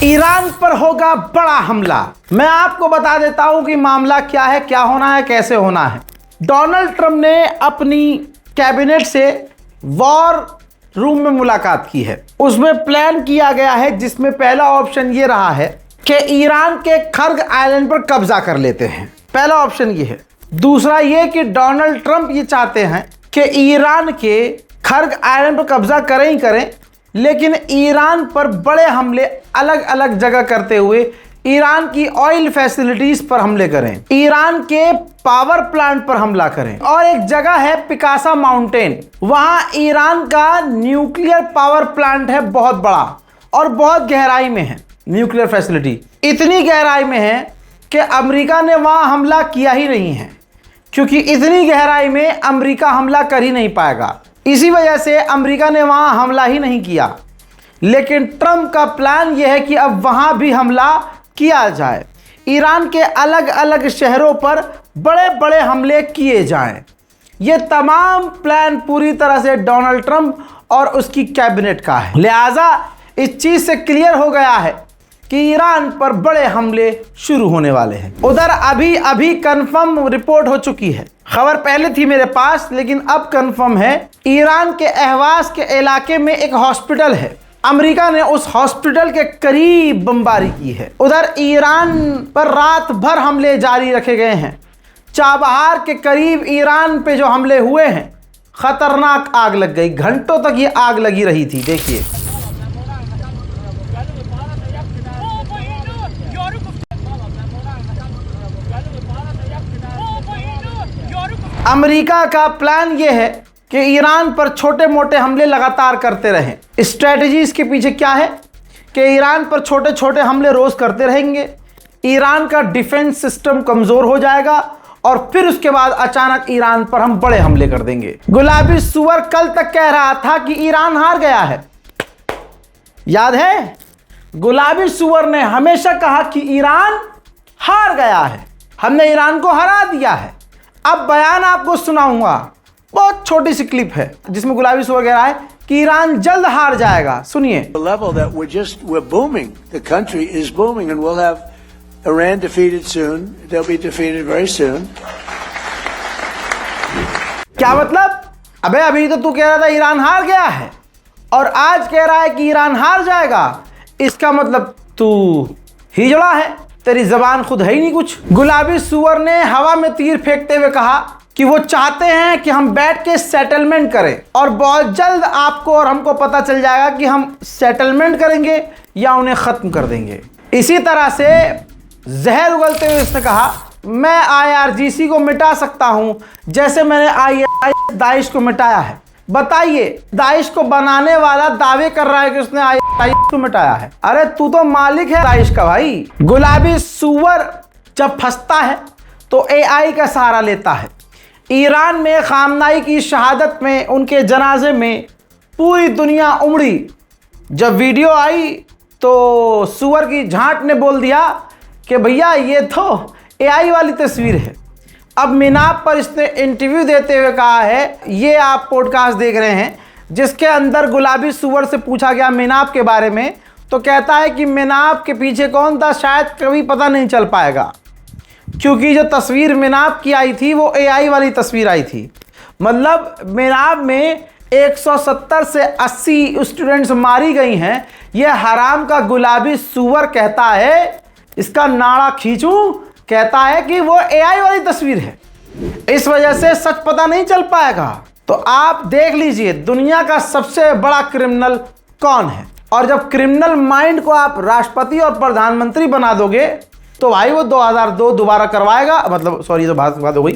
Iran पर होगा बड़ा हमला। मैं आपको बता देता हूं कि मामला क्या है, क्या होना है, कैसे होना है। डोनाल्ड ट्रंप ने अपनी कैबिनेट से वॉर रूम में मुलाकात की है। उसमें प्लान किया गया है जिसमें पहला ऑप्शन ये रहा है कि ईरान के खर्ग आइलैंड पर कब्जा कर लेते हैं। पहला ऑप्शन ये है। दूसरा ये कि डोनाल्ड ट्रंप ये चाहते हैं कि ईरान के खर्ग आइलैंड पर कब्जा करें ही करें, लेकिन ईरान पर बड़े हमले अलग अलग जगह करते हुए ईरान की ऑयल फैसिलिटीज पर हमले करें, ईरान के पावर प्लांट पर हमला करें। और एक जगह है पिकासा माउंटेन, वहां ईरान का न्यूक्लियर पावर प्लांट है, बहुत बड़ा और बहुत गहराई में है। न्यूक्लियर फैसिलिटी इतनी गहराई में है कि अमेरिका ने वहां हमला किया ही नहीं है, क्योंकि इतनी गहराई में अमेरिका हमला कर ही नहीं पाएगा। इसी वजह से अमेरिका ने वहां हमला ही नहीं किया। लेकिन ट्रंप का प्लान यह है कि अब वहां भी हमला किया जाए, ईरान के अलग अलग शहरों पर बड़े बड़े हमले किए जाएं। ये तमाम प्लान पूरी तरह से डोनाल्ड ट्रंप और उसकी कैबिनेट का है। लिहाजा इस चीज से क्लियर हो गया है कि ईरान पर बड़े हमले शुरू होने वाले हैं। उधर अभी अभी कंफर्म रिपोर्ट हो चुकी है, खबर पहले थी मेरे पास लेकिन अब कंफर्म है। ईरान के अहवाज के इलाके में एक हॉस्पिटल है, अमेरिका ने उस हॉस्पिटल के करीब बमबारी की है। उधर ईरान पर रात भर हमले जारी रखे गए हैं। चाबहार के करीब ईरान पे जो हमले हुए हैं, खतरनाक आग लग गई, घंटों तक ये आग लगी रही थी। देखिए अमेरिका का प्लान यह है कि ईरान पर छोटे मोटे हमले लगातार करते रहें। स्ट्रेटजी इसके पीछे क्या है कि ईरान पर छोटे छोटे हमले रोज करते रहेंगे, ईरान का डिफेंस सिस्टम कमजोर हो जाएगा और फिर उसके बाद अचानक ईरान पर हम बड़े हमले कर देंगे। गुलाबी सुअर कल तक कह रहा था कि ईरान हार गया है, याद है? गुलाबी सुअर ने हमेशा कहा कि ईरान हार गया है, हमने ईरान को हरा दिया है। अब बयान आपको सुनाऊंगा, बहुत छोटी सी क्लिप है जिसमें गुलाबी सुअर कह रहा है कि ईरान जल्द हार जाएगा। सुनिए। The level that we're booming. The country is booming and we'll have Iran defeated soon. They'll be defeated very soon. क्या मतलब? अबे अभी तो तू कह रहा था ईरान हार गया है और आज कह रहा है कि ईरान हार जाएगा। इसका मतलब तू हिजड़ा है, तेरी जबान खुद है ही नहीं कुछ। गुलाबी सुअर ने हवा में तीर फेंकते हुए कहा कि वो चाहते हैं कि हम बैठ के सेटलमेंट करें और बहुत जल्द आपको और हमको पता चल जाएगा कि हम सेटलमेंट करेंगे या उन्हें खत्म कर देंगे। इसी तरह से जहर उगलते हुए उसने कहा, मैं IRGC को मिटा सकता हूं जैसे मैंने ISIS दाइश को मिटाया है। बताइए, दाइश को बनाने वाला दावे कर रहा है कि उसने ISIS को मिटाया है। अरे तू तो मालिक है दाइश का भाई। गुलाबी सुअर जब फंसता है तो AI का सहारा लेता है। ईरान में खामनाई की शहादत में, उनके जनाजे में पूरी दुनिया उमड़ी। जब वीडियो आई तो सुअर की झांट ने बोल दिया कि भैया ये तो AI वाली तस्वीर है। अब मिनाब पर इसने इंटरव्यू देते हुए कहा है, ये आप पॉडकास्ट देख रहे हैं जिसके अंदर गुलाबी सुअर से पूछा गया मिनाब के बारे में, तो कहता है कि मिनाब के पीछे कौन था शायद कभी पता नहीं चल पाएगा, क्योंकि जो तस्वीर मिनाब की आई थी वो AI वाली तस्वीर आई थी। मतलब मिनाब में 170 से 80 स्टूडेंट्स मारी गई हैं। यह हराम का गुलाबी सुअर कहता है, इसका नाड़ा खींचूं, कहता है कि वो AI वाली तस्वीर है। इस वजह से सच पता नहीं चल पाएगा। तो आप देख लीजिए दुनिया का सबसे बड़ा क्रिमिनल कौन है, और जब क्रिमिनल माइंड को आप राष्ट्रपति और प्रधानमंत्री बना दोगे तो भाई वो 2002 दोबारा करवाएगा, मतलब सॉरी तो बात हो गई,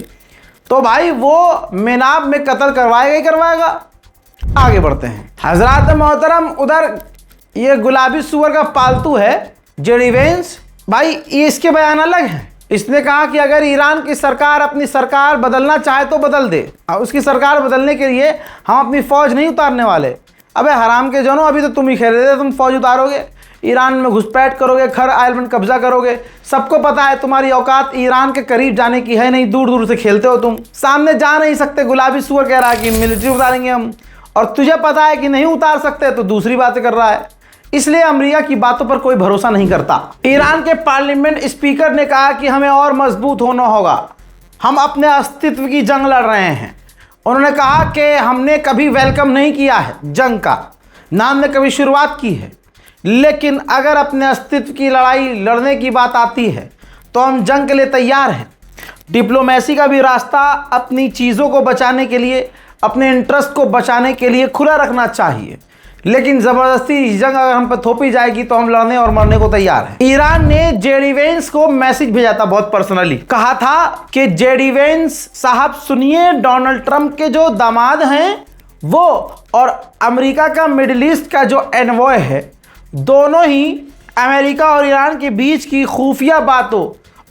तो भाई वो मिनाब में कत्ल करवाएगा ही करवाएगा। आगे बढ़ते हैं हजरात मोहतरम। उधर ये गुलाबी सुअर का पालतू है जेडी वेंस, भाई ये इसके बयान अलग हैं। इसने कहा कि अगर ईरान की सरकार अपनी सरकार बदलना चाहे तो बदल दे, और उसकी सरकार बदलने के लिए हम अपनी फौज नहीं उतारने वाले। अबे हराम के जनों, अभी तो तुम ही खेल रहे थे, तुम फौज उतारोगे, ईरान में घुसपैठ करोगे, खर आइलैंड कब्जा करोगे। सबको पता है तुम्हारी औकात ईरान के करीब जाने की है नहीं, दूर दूर से खेलते हो तुम, सामने जा नहीं सकते। गुलाबी सुअर कह रहा है कि मिलिट्री उतारेंगे हम, और तुझे पता है कि नहीं उतार सकते तो दूसरी बातें कर रहा है। इसलिए अमेरिका की बातों पर कोई भरोसा नहीं करता। ईरान के पार्लियामेंट स्पीकर ने कहा कि हमें और मजबूत होना होगा, हम अपने अस्तित्व की जंग लड़ रहे हैं। उन्होंने कहा कि हमने कभी वेलकम नहीं किया है जंग का, ना हमने कभी शुरुआत की है, लेकिन अगर अपने अस्तित्व की लड़ाई लड़ने की बात आती है तो हम जंग के लिए तैयार हैं। डिप्लोमेसी का भी रास्ता अपनी चीज़ों को बचाने के लिए, अपने इंटरेस्ट को बचाने के लिए खुला रखना चाहिए, लेकिन ज़बरदस्ती जंग अगर हम पर थोपी जाएगी तो हम लड़ने और मरने को तैयार हैं। ईरान ने जेडी वेंस को मैसेज भेजा था, बहुत पर्सनली कहा था कि जेडी वेंस साहब सुनिए, डोनाल्ड ट्रंप के जो दामाद हैं वो और अमेरिका का मिडिल ईस्ट का जो एनवॉय है, दोनों ही अमेरिका और ईरान के बीच की खुफिया बातों,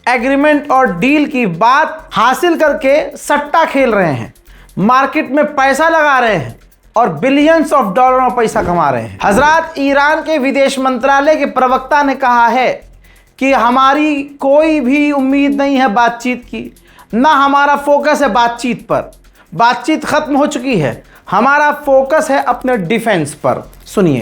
एग्रीमेंट और डील की बात हासिल करके सट्टा खेल रहे हैं, मार्केट में पैसा लगा रहे हैं और बिलियंस ऑफ डॉलर में पैसा कमा रहे हैं। हजरात, ईरान के विदेश मंत्रालय के प्रवक्ता ने कहा है कि हमारी कोई भी उम्मीद नहीं है बातचीत की, ना हमारा फोकस है बातचीत पर, बातचीत खत्म हो चुकी है, हमारा फोकस है अपने डिफेंस पर। सुनिए,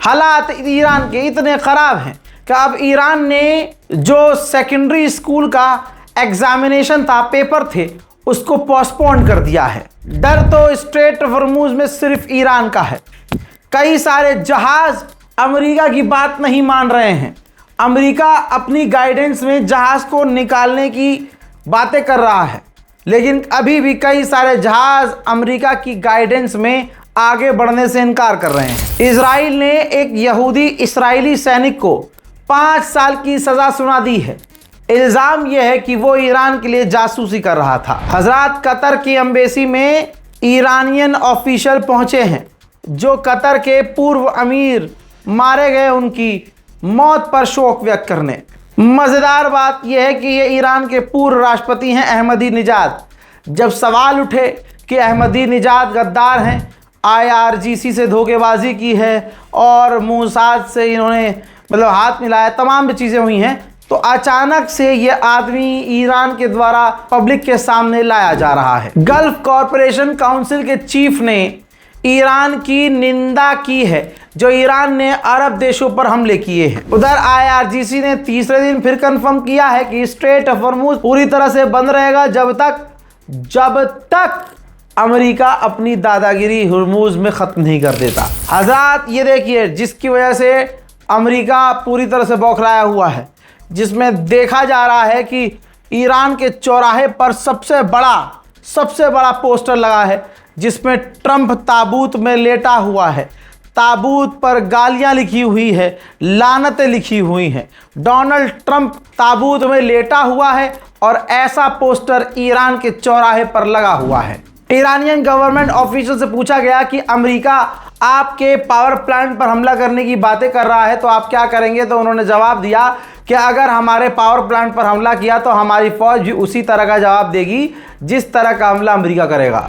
हालात ईरान के इतने ख़राब हैं कि अब ईरान ने जो सेकेंडरी स्कूल का एग्जामिनेशन था, पेपर थे, उसको पोस्टपोन कर दिया है। डर तो स्ट्रेट ऑफ हॉर्मुज में सिर्फ ईरान का है। कई सारे जहाज़ अमेरिका की बात नहीं मान रहे हैं। अमेरिका अपनी गाइडेंस में जहाज़ को निकालने की बातें कर रहा है, लेकिन अभी भी कई सारे जहाज़ अमेरिका की गाइडेंस में आगे बढ़ने से इनकार कर रहे हैं। इजराइल ने एक यहूदी इस्राएली सैनिक को 5 साल की सज़ा सुना दी है। इल्ज़ाम यह है कि वो ईरान के लिए जासूसी कर रहा था। हजरात, कतर की एम्बेसी में ईरानियन ऑफिशियल पहुंचे हैं जो कतर के पूर्व अमीर मारे गए उनकी मौत पर शोक व्यक्त करने। मज़ेदार बात यह है कि ये ईरान के पूर्व राष्ट्रपति हैं अहमदी निजाद। जब सवाल उठे कि अहमदी निजाद गद्दार हैं, IRGC से धोखेबाजी की है और मूसाद से इन्होंने हाथ मिलाया, तमाम भी चीज़ें हुई हैं, तो अचानक से ये आदमी ईरान के द्वारा पब्लिक के सामने लाया जा रहा है। गल्फ कॉरपोरेशन काउंसिल के चीफ ने ईरान की निंदा की है जो ईरान ने अरब देशों पर हमले किए हैं। उधर IRGC ने तीसरे दिन फिर कंफर्म किया है कि स्ट्रेट ऑफ हॉर्मुज पूरी तरह से बंद रहेगा जब तक अमेरिका अपनी दादागिरी हॉर्मुज में ख़त्म नहीं कर देता। हज़रात, ये देखिए, जिसकी वजह से अमेरिका पूरी तरह से बौखलाया हुआ है, जिसमें देखा जा रहा है कि ईरान के चौराहे पर सबसे बड़ा पोस्टर लगा है जिसमें ट्रंप ताबूत में लेटा हुआ है। ताबूत पर गालियां लिखी हुई है, लानतें लिखी हुई हैं। डोनाल्ड ट्रंप ताबूत में लेटा हुआ है और ऐसा पोस्टर ईरान के चौराहे पर लगा हुआ है। ईरानियन गवर्नमेंट ऑफिशियल से पूछा गया कि अमेरिका आपके पावर प्लांट पर हमला करने की बातें कर रहा है तो आप क्या करेंगे, तो उन्होंने जवाब दिया कि अगर हमारे पावर प्लांट पर हमला किया तो हमारी फौज भी उसी तरह का जवाब देगी जिस तरह का हमला अमेरिका करेगा।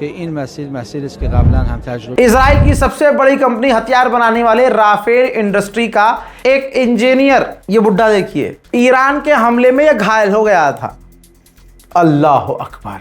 कि इन मसील इसके कबला हम तजुर्बा। इजराइल की सबसे बड़ी कंपनी हथियार बनाने वाले राफेल इंडस्ट्री का एक इंजीनियर, ये बुड्ढा देखिए, ईरान के हमले में ये घायल हो गया था। अल्लाह अकबर।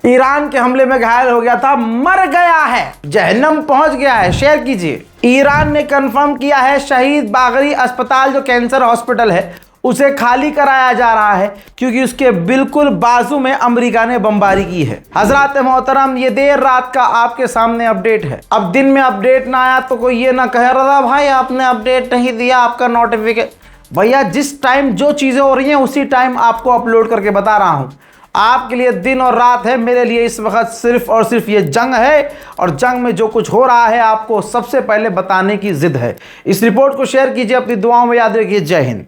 ईरान के हमले में घायल हो गया था, मर गया है, जहन्नम पहुंच गया है। शेयर कीजिए। ईरान ने कंफर्म किया है शहीद बागरी अस्पताल जो कैंसर हॉस्पिटल है उसे खाली कराया जा रहा है क्योंकि उसके बिल्कुल बाजू में अमेरिका ने बमबारी की है। हजरात मोहतरम, ये देर रात का आपके सामने अपडेट है। अब दिन में अपडेट ना आया तो कोई ये ना कहे रजा भाई आपने अपडेट नहीं दिया, आपका नोटिफिकेशन। भैया, जिस टाइम जो चीज़ें हो रही हैं उसी टाइम आपको अपलोड करके बता रहा हूँ। आपके लिए दिन और रात है, मेरे लिए इस वक्त सिर्फ और सिर्फ ये जंग है और जंग में जो कुछ हो रहा है आपको सबसे पहले बताने की जिद है। इस रिपोर्ट को शेयर कीजिए, अपनी दुआओं में याद रखिए। जय हिंद।